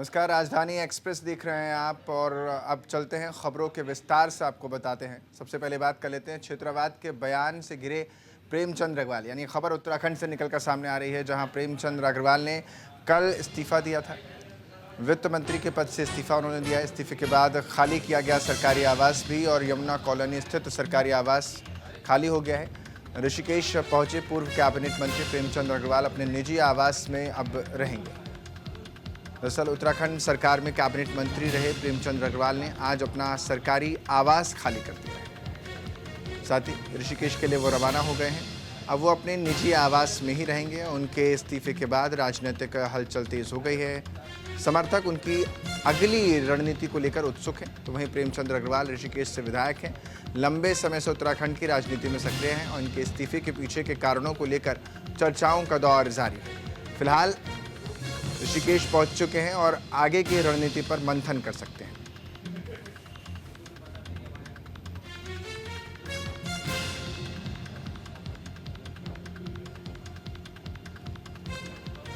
नमस्कार। राजधानी एक्सप्रेस देख रहे हैं आप और अब चलते हैं खबरों के विस्तार से आपको बताते हैं। सबसे पहले बात कर लेते हैं क्षेत्रवाद के बयान से घिरे प्रेमचंद अग्रवाल, यानी खबर उत्तराखंड से निकलकर सामने आ रही है, जहां प्रेमचंद अग्रवाल ने कल इस्तीफा दिया था। वित्त मंत्री के पद से इस्तीफा उन्होंने दिया। इस्तीफे के बाद खाली किया गया सरकारी आवास भी और यमुना कॉलोनी स्थित सरकारी आवास खाली हो गया है। ऋषिकेश पहुंचे पूर्व कैबिनेट मंत्री प्रेमचंद अग्रवाल अपने निजी आवास में अब रहेंगे। दरअसल उत्तराखंड सरकार में कैबिनेट मंत्री रहे प्रेमचंद अग्रवाल ने आज अपना सरकारी आवास खाली कर दिया है। साथ ही ऋषिकेश के लिए वो रवाना हो गए हैं। अब वो अपने निजी आवास में ही रहेंगे। उनके इस्तीफे के बाद राजनीतिक हलचल तेज हो गई है। समर्थक उनकी अगली रणनीति को लेकर उत्सुक हैं। तो वहीं प्रेमचंद अग्रवाल ऋषिकेश से विधायक हैं, लंबे समय से उत्तराखंड की राजनीति में सक्रिय हैं और इनके इस्तीफे के पीछे के कारणों को लेकर चर्चाओं का दौर जारी है। फिलहाल ऋषिकेश पहुंच चुके हैं और आगे की रणनीति पर मंथन कर सकते हैं।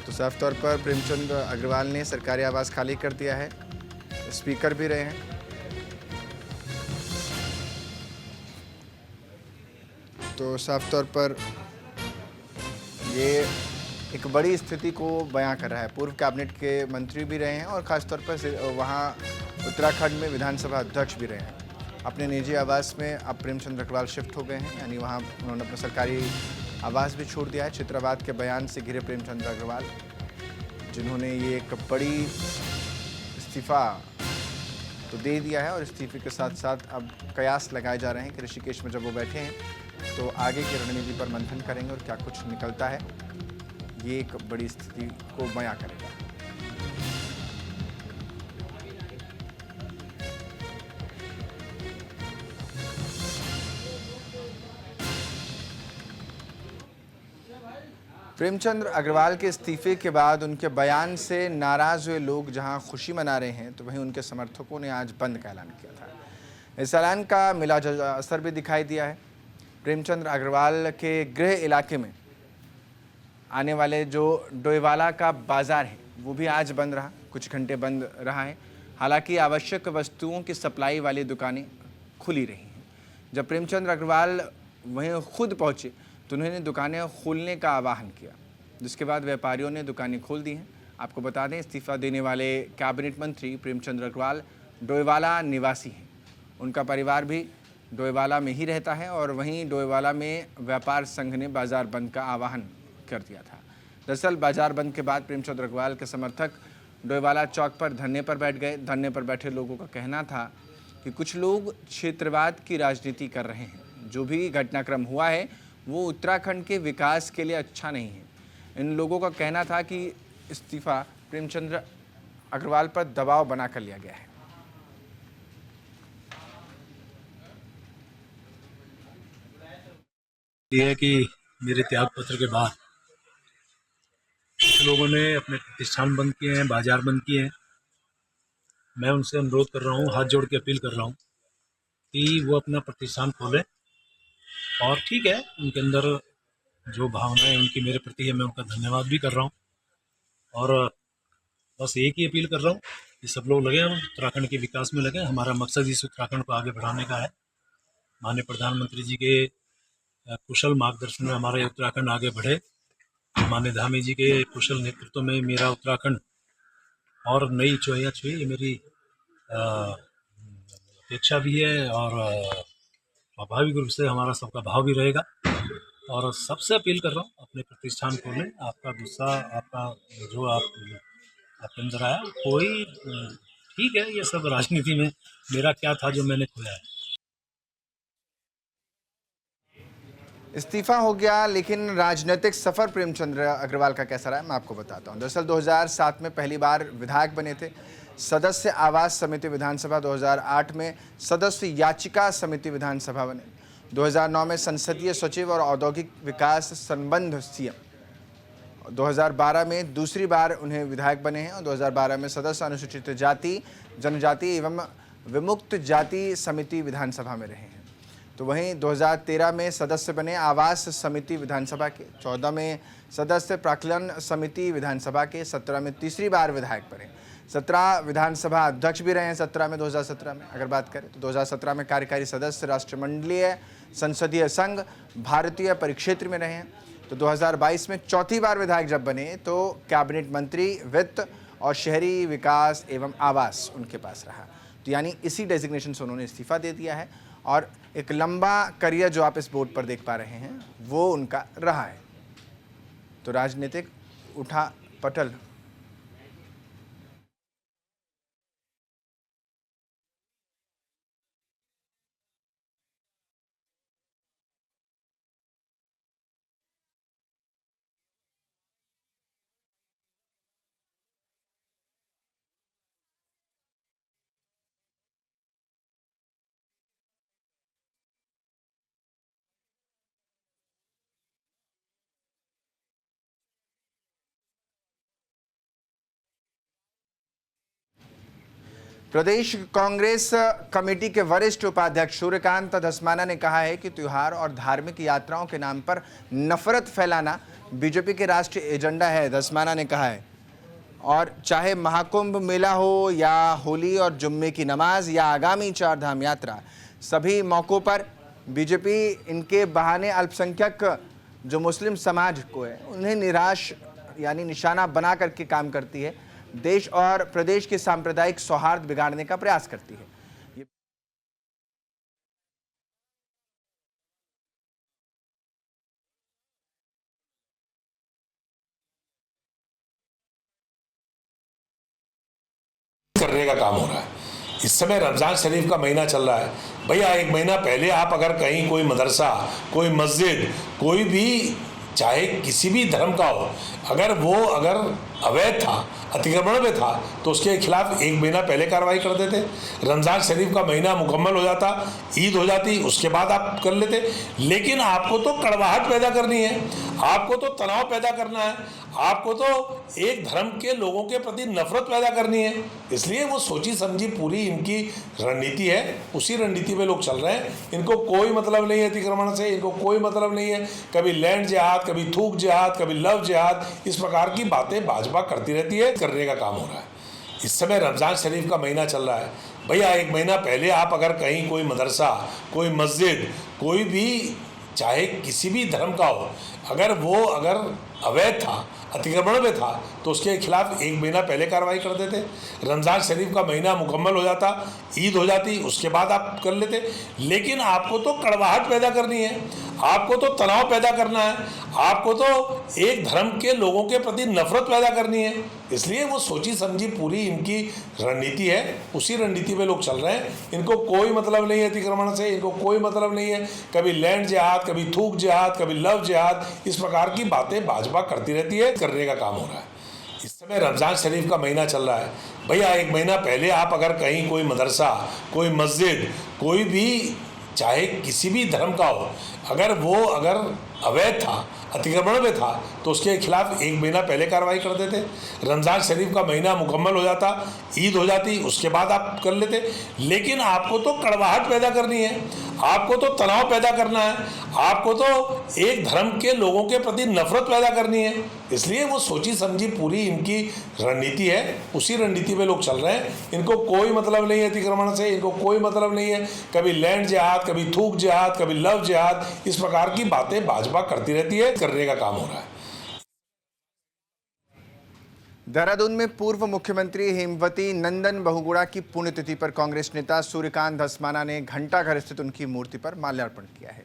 तो साफ तौर पर प्रेमचंद अग्रवाल ने सरकारी आवास खाली कर दिया है। स्पीकर भी रहे हैं। तो साफ तौर पर ये एक बड़ी स्थिति को बयां कर रहा है। पूर्व कैबिनेट के मंत्री भी रहे हैं और ख़ासतौर पर वहाँ उत्तराखंड में विधानसभा अध्यक्ष भी रहे हैं। अपने निजी आवास में अब प्रेमचंद अग्रवाल शिफ्ट हो गए हैं, यानी वहाँ उन्होंने अपना सरकारी आवास भी छोड़ दिया है। क्षेत्रवाद के बयान से घिरे प्रेमचंद अग्रवाल, जिन्होंने ये एक बड़ी इस्तीफ़ा तो दे दिया है और इस्तीफे के साथ साथ अब कयास लगाए जा रहे हैं कि ऋषिकेश में जब वो बैठे हैं तो आगे की रणनीति पर मंथन करेंगे और क्या कुछ निकलता है ये एक बड़ी स्थिति को बयां करेगा। प्रेमचंद अग्रवाल के इस्तीफे के बाद उनके बयान से नाराज हुए लोग जहां खुशी मना रहे हैं, तो वहीं उनके समर्थकों ने आज बंद का ऐलान किया था। इस ऐलान का मिला जुला असर भी दिखाई दिया है। प्रेमचंद अग्रवाल के गृह इलाके में आने वाले जो डोईवाला का बाज़ार है वो भी आज बंद रहा, कुछ घंटे बंद रहा है। हालांकि आवश्यक वस्तुओं की सप्लाई वाली दुकानें खुली रही हैं। जब प्रेमचंद अग्रवाल वहीं खुद पहुंचे तो उन्होंने दुकानें खोलने का आह्वान किया, जिसके बाद व्यापारियों ने दुकानें खोल दी हैं। आपको बता दें, इस्तीफा देने वाले कैबिनेट मंत्री प्रेमचंद अग्रवाल डोईवाला निवासी हैं। उनका परिवार भी डोईवाला में ही रहता है और वहीं डोईवाला में व्यापार संघ ने बाज़ार बंद का आह्वान कर दिया था। दरअसल बाजार बंद के बाद प्रेमचंद अग्रवाल के समर्थक डोईवाला चौक पर धरने पर बैठ गए। धरने पर बैठे लोगों का कहना था कि कुछ लोग क्षेत्रवाद की राजनीति कर रहे हैं। जो भी घटनाक्रम हुआ है वो उत्तराखंड के विकास के लिए अच्छा नहीं है। इन लोगों का कहना था कि इस्तीफा प्रेमचंद अग्रवाल पर दबाव बनाकर लिया गया है। ये है कि मेरे त्याग पत्र के बाद कुछ लोगों ने अपने प्रतिष्ठान बंद किए हैं, बाजार बंद किए हैं। मैं उनसे अनुरोध कर रहा हूँ, हाथ जोड़ के अपील कर रहा हूँ कि वो अपना प्रतिष्ठान खोलें। और ठीक है, उनके अंदर जो भावनाएं उनकी मेरे प्रति है, मैं उनका धन्यवाद भी कर रहा हूँ। और बस एक ही अपील कर रहा हूँ कि सब लोग लगे, हम उत्तराखंड के विकास में लगे। हमारा मकसद इस उत्तराखंड को आगे बढ़ाने का है। माननीय प्रधानमंत्री जी के कुशल मार्गदर्शन में हमारा ये उत्तराखंड आगे बढ़े। माननीय धामी जी के कुशल नेतृत्व में मेरा उत्तराखंड और नई ऊंचाइयां छुए, ये मेरी अपेक्षा भी है और स्वाभाविक रूप से हमारा सबका भाव भी रहेगा। और सबसे अपील कर रहा हूँ, अपने प्रतिष्ठान खोलें। आपका गुस्सा, आपका जो आपके अंदर आया, कोई ठीक है, ये सब राजनीति में मेरा क्या था जो मैंने खोया है। इस्तीफा हो गया, लेकिन राजनीतिक सफर प्रेमचंद अग्रवाल का कैसा रहा है मैं आपको बताता हूं। दरअसल 2007 में पहली बार विधायक बने थे, सदस्य आवास समिति विधानसभा। 2008 में सदस्य याचिका समिति विधानसभा बने। 2009 में संसदीय सचिव और औद्योगिक विकास संबंध सीएम। 2012 में दूसरी बार उन्हें विधायक बने हैं और 2012 में सदस्य अनुसूचित जाति, जनजाति एवं विमुक्त जाति समिति विधानसभा में रहे हैं। तो वहीं 2013 में सदस्य बने आवास समिति विधानसभा के, 14 में सदस्य प्राक्कलन समिति विधानसभा के, 17 में तीसरी बार विधायक बने। 17 विधानसभा अध्यक्ष भी रहे हैं 17 में 2017 में अगर बात करें तो 2017 में कार्यकारी सदस्य राष्ट्रमंडलीय संसदीय संघ भारतीय परिक्षेत्र में रहे हैं। तो 2022 में चौथी बार विधायक जब बने तो कैबिनेट मंत्री वित्त और शहरी विकास एवं आवास उनके पास रहा। तो यानी इसी डेजिग्नेशन से उन्होंने इस्तीफा दे दिया है और एक लंबा करियर जो आप इस बोर्ड पर देख पा रहे हैं वो उनका रहा है। तो राजनीतिक उठा पटल प्रदेश कांग्रेस कमेटी के वरिष्ठ उपाध्यक्ष सूर्यकांत धस्माना ने कहा है कि त्योहार और धार्मिक यात्राओं के नाम पर नफरत फैलाना बीजेपी के राष्ट्रीय एजेंडा है। धस्माना ने कहा है और चाहे महाकुंभ मेला हो या होली और जुम्मे की नमाज या आगामी चार धाम यात्रा, सभी मौक़ों पर बीजेपी इनके बहाने अल्पसंख्यक जो मुस्लिम समाज को है उन्हें निराश यानी निशाना बना करके काम करती है। देश और प्रदेश के सांप्रदायिक सौहार्द बिगाड़ने का प्रयास करती है। करने का काम हो रहा है। इस समय रमज़ान शरीफ का महीना चल रहा है। भैया एक महीना पहले आप अगर कहीं कोई मदरसा, कोई मस्जिद, कोई भी चाहे किसी भी धर्म का हो, अगर अवैध था, अतिक्रमण में था, तो उसके खिलाफ एक महीना पहले कार्रवाई कर देते। रमज़ान शरीफ का महीना मुकम्मल हो जाता, ईद हो जाती, उसके बाद आप कर लेते। लेकिन आपको तो कड़वाहट पैदा करनी है, आपको तो तनाव पैदा करना है, आपको तो एक धर्म के लोगों के प्रति नफरत पैदा करनी है। इसलिए वो सोची समझी पूरी इनकी रणनीति है, उसी रणनीति में लोग चल रहे हैं। इनको कोई मतलब नहीं है अतिक्रमण से, इनको कोई मतलब नहीं है कभी लैंड जिहाद, कभी थूक जिहाद, कभी लव जिहाद, इस प्रकार की बातें भाजपा करती रहती है। करने का काम हो रहा है। इस समय रमज़ान शरीफ का महीना चल रहा है। भैया एक महीना पहले आप अगर कहीं कोई मदरसा, कोई मस्जिद, कोई भी चाहे किसी भी धर्म का हो, अगर अवैध था, अतिक्रमण में था, तो उसके खिलाफ एक महीना पहले कार्रवाई कर देते। रमज़ान शरीफ का महीना मुकम्मल हो जाता, ईद हो जाती, उसके बाद आप कर लेते। लेकिन आपको तो कड़वाहट पैदा करनी है, आपको तो तनाव पैदा करना है, आपको तो एक धर्म के लोगों के प्रति नफरत पैदा करनी है। इसलिए वो सोची समझी पूरी इनकी रणनीति है, उसी रणनीति में लोग चल रहे हैं। इनको कोई मतलब नहीं है अतिक्रमण से, इनको कोई मतलब नहीं है कभी लैंड जिहाद, कभी थूक जिहाद, कभी लव जिहाद, इस प्रकार की बातें भाजपा करती रहती है। करने का काम हो रहा है। इस समय रमज़ान शरीफ का महीना चल रहा है। भैया एक महीना पहले आप अगर कहीं कोई मदरसा, कोई मस्जिद, कोई भी चाहे किसी भी धर्म का हो, अगर अवैध था, अतिक्रमण में था, तो उसके खिलाफ एक महीना पहले कार्रवाई कर देते। रमज़ान शरीफ का महीना मुकम्मल हो जाता, ईद हो जाती, उसके बाद आप कर लेते। लेकिन आपको तो कड़वाहट पैदा करनी है, आपको तो तनाव पैदा करना है, आपको तो एक धर्म के लोगों के प्रति नफरत पैदा करनी है। इसलिए वो सोची समझी पूरी इनकी रणनीति है, उसी रणनीति में लोग चल रहे हैं। इनको कोई मतलब नहीं है अतिक्रमण से, इनको कोई मतलब नहीं है कभी लैंड जिहाद, कभी थूक जिहाद, कभी लव जिहाद, इस प्रकार की बातें भाजपा करती रहती है। करने का काम हो रहा है। देहरादून में पूर्व मुख्यमंत्री हेमवती नंदन बहुगुणा की पुण्यतिथि पर कांग्रेस नेता सूर्यकांत धस्माना ने घंटाघर स्थित उनकी मूर्ति पर माल्यार्पण किया है,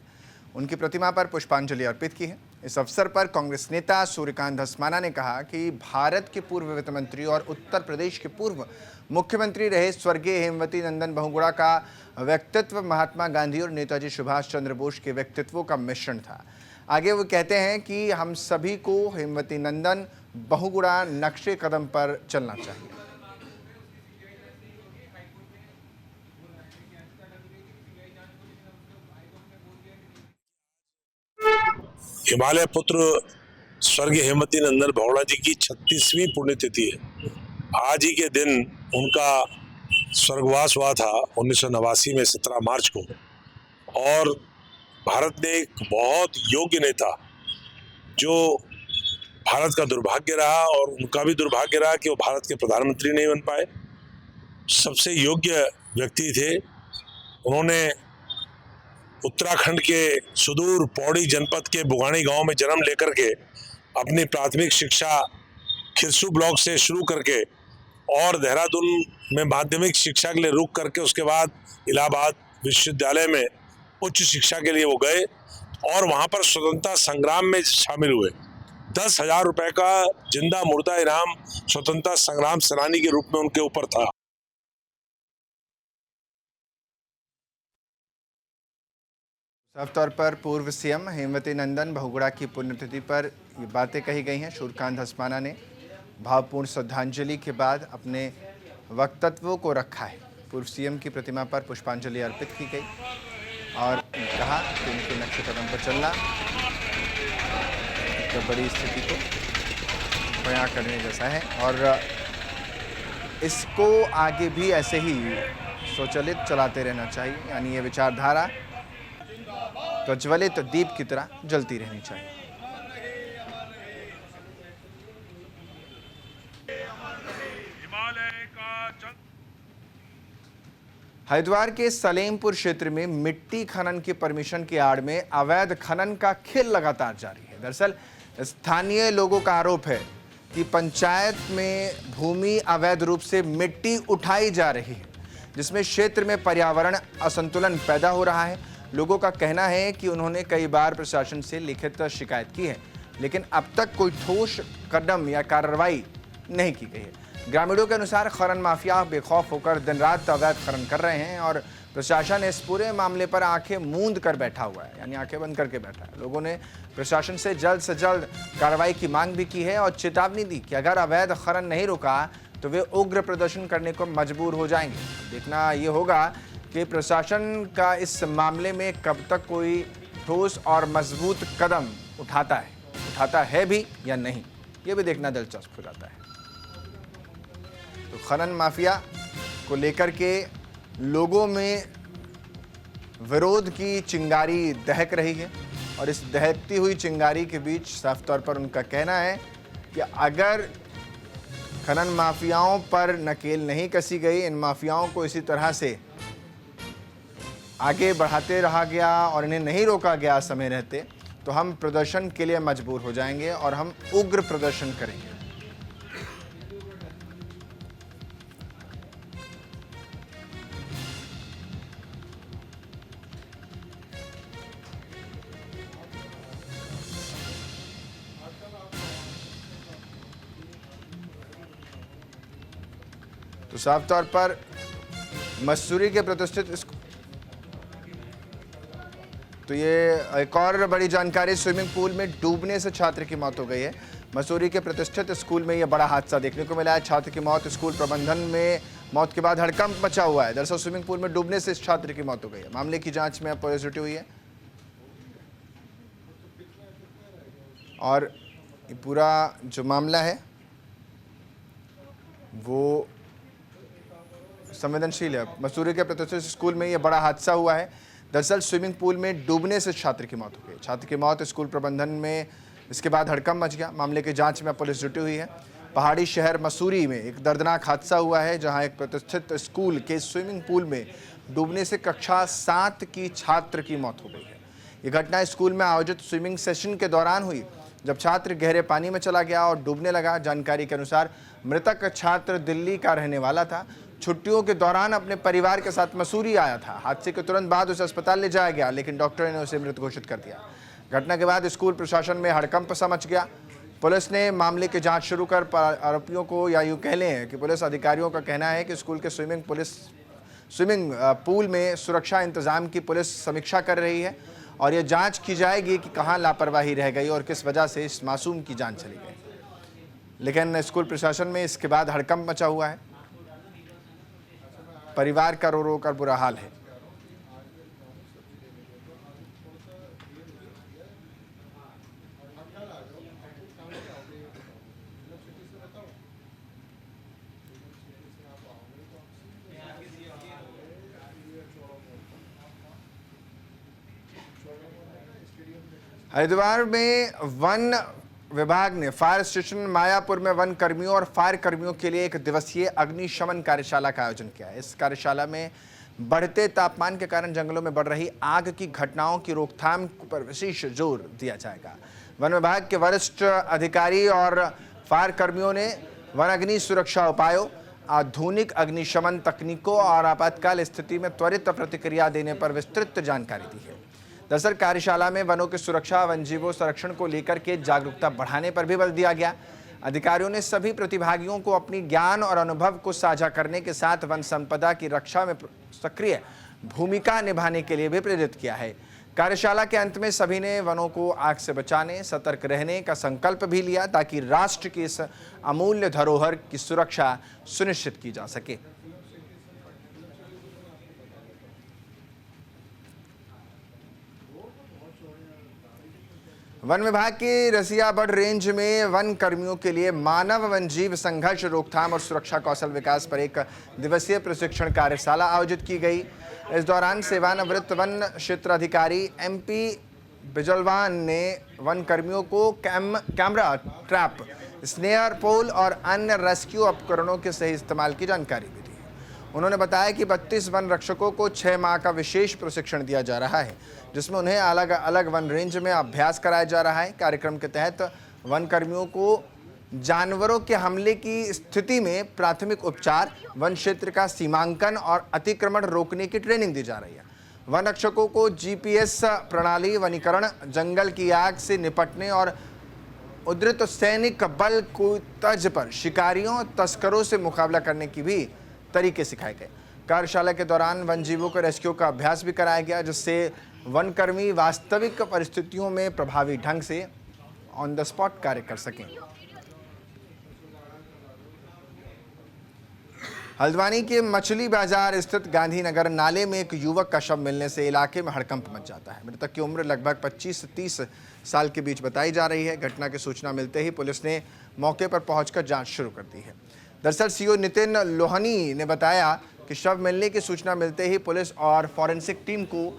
उनकी प्रतिमा पर पुष्पांजलि अर्पित की है। इस अवसर पर कांग्रेस नेता सूर्यकांत धस्माना ने कहा कि भारत के पूर्व वित्त मंत्री और उत्तर प्रदेश के पूर्व मुख्यमंत्री रहे स्वर्गीय हेमवती नंदन बहुगुणा का व्यक्तित्व महात्मा गांधी और नेताजी सुभाष चंद्र बोस के व्यक्तित्वों का मिश्रण था। आगे वो कहते हैं कि हम सभी को हेमवती नंदन बहुगुणा नक्शे कदम पर चलना चाहिए। हिमालय पुत्र स्वर्गीय हेमवती नंदन बहुगुणा जी की 36वीं पुण्यतिथि है। आज ही के दिन उनका स्वर्गवास हुआ था 1989 में 17 मार्च को। और भारत ने एक बहुत योग्य नेता जो भारत का दुर्भाग्य रहा और उनका भी दुर्भाग्य रहा कि वो भारत के प्रधानमंत्री नहीं बन पाए। सबसे योग्य व्यक्ति थे। उन्होंने उत्तराखंड के सुदूर पौड़ी जनपद के बुगानी गांव में जन्म लेकर के अपनी प्राथमिक शिक्षा खिरसू ब्लॉक से शुरू करके और देहरादून में माध्यमिक शिक्षा के लिए रुक करके उसके बाद इलाहाबाद विश्वविद्यालय में उच्च शिक्षा के लिए वो गए और वहाँ पर स्वतंत्रता संग्राम में शामिल हुए। 10,000 रुपए का जिंदा मुर्दा इनाम स्वतंत्रता संग्राम सेनानी के रूप में उनके ऊपर था। साफ तौर पर पूर्व सीएम हेमवती नंदन बहुगुणा की पुण्यतिथि पर ये बातें कही गई हैं। सूर्यकांत धस्माना ने भावपूर्ण श्रद्धांजलि के बाद अपने वक्तव्यों को रखा है। पूर्व सीएम की प्रतिमा पर पुष्पांजलि अर्पित की गई और कहा कि उनके नक्शे कदम पर चलना एक बड़ी स्थिति को बयां करने जैसा है और इसको आगे भी ऐसे ही स्वचालित चलाते रहना चाहिए। यानी ये विचारधारा प्रज्वलित दीप की तरह जलती रहनी चाहिए। हरिद्वार के सलेमपुर क्षेत्र में मिट्टी खनन की परमिशन की आड़ में अवैध खनन का खेल लगातार जारी है। दरअसल स्थानीय लोगों का आरोप है कि पंचायत में भूमि अवैध रूप से मिट्टी उठाई जा रही है, जिसमें क्षेत्र में पर्यावरण असंतुलन पैदा हो रहा है। लोगों का कहना है कि उन्होंने कई बार प्रशासन से लिखित शिकायत की है, लेकिन अब तक कोई ठोस कदम या कार्रवाई नहीं की गई है। ग्रामीणों के अनुसार खनन माफिया बेखौफ होकर दिन रात अवैध खनन कर रहे हैं और प्रशासन इस पूरे मामले पर आंखें मूंद कर बैठा हुआ है, यानी आंखें बंद करके बैठा है। लोगों ने प्रशासन से जल्द कार्रवाई की मांग भी की है और चेतावनी दी कि अगर अवैध खनन नहीं रुका तो वे उग्र प्रदर्शन करने को मजबूर हो जाएंगे। देखना ये होगा कि प्रशासन का इस मामले में कब तक कोई ठोस और मजबूत कदम उठाता है भी या नहीं, ये भी देखना दिलचस्प हो जाता है। तो खनन माफिया को लेकर के लोगों में विरोध की चिंगारी दहक रही है और इस दहकती हुई चिंगारी के बीच साफ तौर पर उनका कहना है कि अगर खनन माफियाओं पर नकेल नहीं कसी गई, इन माफियाओं को इसी तरह से आगे बढ़ाते रहा गया और इन्हें नहीं रोका गया समय रहते, तो हम प्रदर्शन के लिए मजबूर हो जाएंगे और हम उग्र प्रदर्शन करेंगे। तो साफ तौर पर मसूरी के प्रतिष्ठित तो ये एक और बड़ी जानकारी, स्विमिंग पूल में डूबने से छात्र की मौत हो गई है। मसूरी के प्रतिष्ठित स्कूल में यह बड़ा हादसा देखने को मिला है। छात्र की मौत, स्कूल प्रबंधन में मौत के बाद हड़कंप मचा हुआ है। दरअसल स्विमिंग पूल में डूबने से इस छात्र की मौत हो गई है। मामले की जांच में पुलिस जुटी हुई है और ये पूरा जो मामला है वो संवेदनशील है। मसूरी के प्रतिष्ठित स्कूल में यह बड़ा हादसा हुआ है। दरअसल स्विमिंग पूल में डूबने से छात्र की मौत हो गई। छात्र की मौत, स्कूल प्रबंधन में इसके बाद हड़कंप मच गया। मामले की जांच में पुलिस जुटी हुई है। पहाड़ी शहर मसूरी में एक दर्दनाक हादसा हुआ है, जहां एक प्रतिष्ठित स्कूल के स्विमिंग पूल में डूबने से कक्षा 7 की छात्र की मौत हो गई है। ये घटना स्कूल में आयोजित स्विमिंग सेशन के दौरान हुई, जब छात्र गहरे पानी में चला गया और डूबने लगा। जानकारी के अनुसार मृतक छात्र दिल्ली का रहने वाला था। छुट्टियों के दौरान अपने परिवार के साथ मसूरी आया था। हादसे के तुरंत बाद उसे अस्पताल ले जाया गया, लेकिन डॉक्टर ने उसे मृत घोषित कर दिया। घटना के बाद स्कूल प्रशासन में हड़कंप सा मच गया। पुलिस ने मामले की जांच शुरू कर आरोपियों को, या यूँ कह लें कि पुलिस अधिकारियों का कहना है कि स्कूल के स्विमिंग पूल में सुरक्षा इंतजाम की पुलिस समीक्षा कर रही है और ये जांच की जाएगी कि कहाँ लापरवाही रह गई और किस वजह से इस मासूम की जान चली गई। लेकिन स्कूल प्रशासन में इसके बाद हड़कंप मचा हुआ है। परिवार का रो रो कर बुरा हाल है। हरिद्वार में वन विभाग ने फायर स्टेशन मायापुर में वन कर्मियों और फायर कर्मियों के लिए 1 दिवसीय अग्निशमन कार्यशाला का आयोजन किया है। इस कार्यशाला में बढ़ते तापमान के कारण जंगलों में बढ़ रही आग की घटनाओं की रोकथाम पर विशेष जोर दिया जाएगा। वन विभाग के वरिष्ठ अधिकारी और फायर कर्मियों ने वन अग्नि सुरक्षा उपायों, आधुनिक अग्निशमन तकनीकों और आपातकाल स्थिति में त्वरित प्रतिक्रिया देने पर विस्तृत जानकारी दी है। दरअसल कार्यशाला में वनों की सुरक्षा, वन जीवों संरक्षण को लेकर के जागरूकता बढ़ाने पर भी बल दिया गया। अधिकारियों ने सभी प्रतिभागियों को अपनी ज्ञान और अनुभव को साझा करने के साथ वन संपदा की रक्षा में सक्रिय भूमिका निभाने के लिए भी प्रेरित किया है। कार्यशाला के अंत में सभी ने वनों को आग से बचाने, सतर्क रहने का संकल्प भी लिया ताकि राष्ट्र की इस अमूल्य धरोहर की सुरक्षा सुनिश्चित की जा सके। वन विभाग की रसियाबड़ रेंज में वन कर्मियों के लिए मानव वन्यजीव संघर्ष रोकथाम और सुरक्षा कौशल विकास पर 1 दिवसीय प्रशिक्षण कार्यशाला आयोजित की गई। इस दौरान सेवानिवृत्त वन क्षेत्र अधिकारी MP बिजलवान ने वन कर्मियों को कैमरा ट्रैप, स्नेयर पोल और अन्य रेस्क्यू उपकरणों के सही इस्तेमाल की जानकारी भी दी। उन्होंने बताया कि 32 वन रक्षकों को 6 माह का विशेष प्रशिक्षण दिया जा रहा है, जिसमें उन्हें अलग अलग वन रेंज में अभ्यास कराया जा रहा है। कार्यक्रम के तहत वन कर्मियों को जानवरों के हमले की स्थिति में प्राथमिक उपचार, वन क्षेत्र का सीमांकन और अतिक्रमण रोकने की ट्रेनिंग दी जा रही है। वन रक्षकों को GPS प्रणाली, वनीकरण, जंगल की आग से निपटने और उद्धृत सैनिक बल को तर्ज पर शिकारियों, तस्करों से मुकाबला करने की भी तरीके सिखाए गए। कार्यशाला के दौरान वन जीवों के रेस्क्यू का अभ्यास भी कराया गया, जिससे वनकर्मी वास्तविक परिस्थितियों में प्रभावी ढंग से ऑन द स्पॉट कार्य कर सकें। हल्द्वानी के मछली बाजार स्थित गांधीनगर नाले में एक युवक का शव मिलने से इलाके में हड़कंप मच जाता है। मृतक की उम्र लगभग 25 से 30 साल के बीच बताई जा रही है। घटना की सूचना मिलते ही पुलिस ने मौके पर पहुंचकर जांच शुरू कर दी है। दरअसल CO नितिन लोहनी ने बताया कि शव मिलने की सूचना मिलते ही पुलिस और फॉरेंसिक टीम को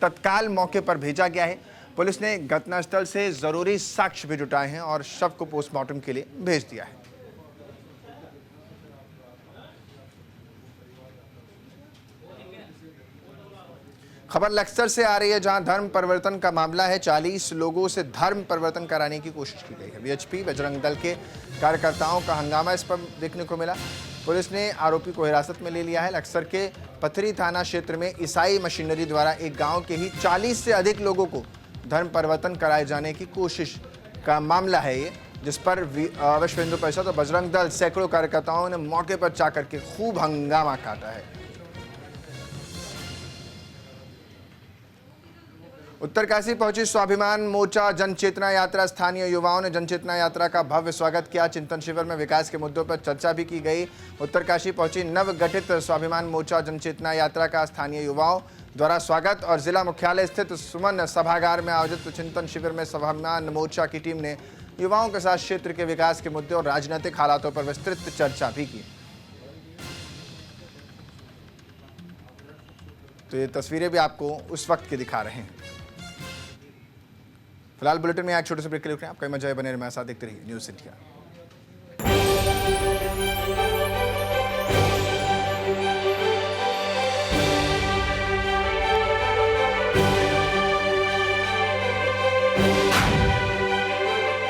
तत्काल मौके पर भेजा गया है। पुलिस ने घटनास्थल से जरूरी साक्ष्य भी जुटाए हैं और शव को पोस्टमार्टम के लिए भेज दिया है। खबर लक्सर से आ रही है, जहां धर्म परिवर्तन का मामला है। 40 लोगों से धर्म परिवर्तन कराने की कोशिश की गई है। VHP बजरंग दल के कार्यकर्ताओं का हंगामा इस पर देखने को मिला। पुलिस ने आरोपी को हिरासत में ले लिया है। लक्सर के पथरी थाना क्षेत्र में ईसाई मशीनरी द्वारा एक गांव के ही 40 से अधिक लोगों को धर्म परिवर्तन कराए जाने की कोशिश का मामला है ये, जिस पर विश्व हिंदू परिषद और बजरंग दल सैकड़ों कार्यकर्ताओं ने मौके पर जाकर के खूब हंगामा काटा है। उत्तरकाशी पहुंची स्वाभिमान मोर्चा जनचेतना यात्रा। स्थानीय युवाओं ने जनचेतना यात्रा का भव्य स्वागत किया। चिंतन शिविर में विकास के मुद्दों पर चर्चा भी की गई। उत्तरकाशी पहुंची नवगठित स्वाभिमान मोर्चा जनचेतना यात्रा का स्थानीय युवाओं द्वारा स्वागत और जिला मुख्यालय स्थित सुमन सभागार में आयोजित चिंतन शिविर में स्वाभिमान मोर्चा की टीम ने युवाओं के साथ क्षेत्र के विकास के मुद्दे और राजनीतिक हालातों पर विस्तृत चर्चा भी की। तो ये तस्वीरें भी आपको उस वक्त की दिखा रहे हैं। फिलहाल बुलेटिन में एक छोटे से ब्रेक के लिए आपका मजा बने रहे, मेरे साथ देखते रहिए न्यूज़ इंडिया।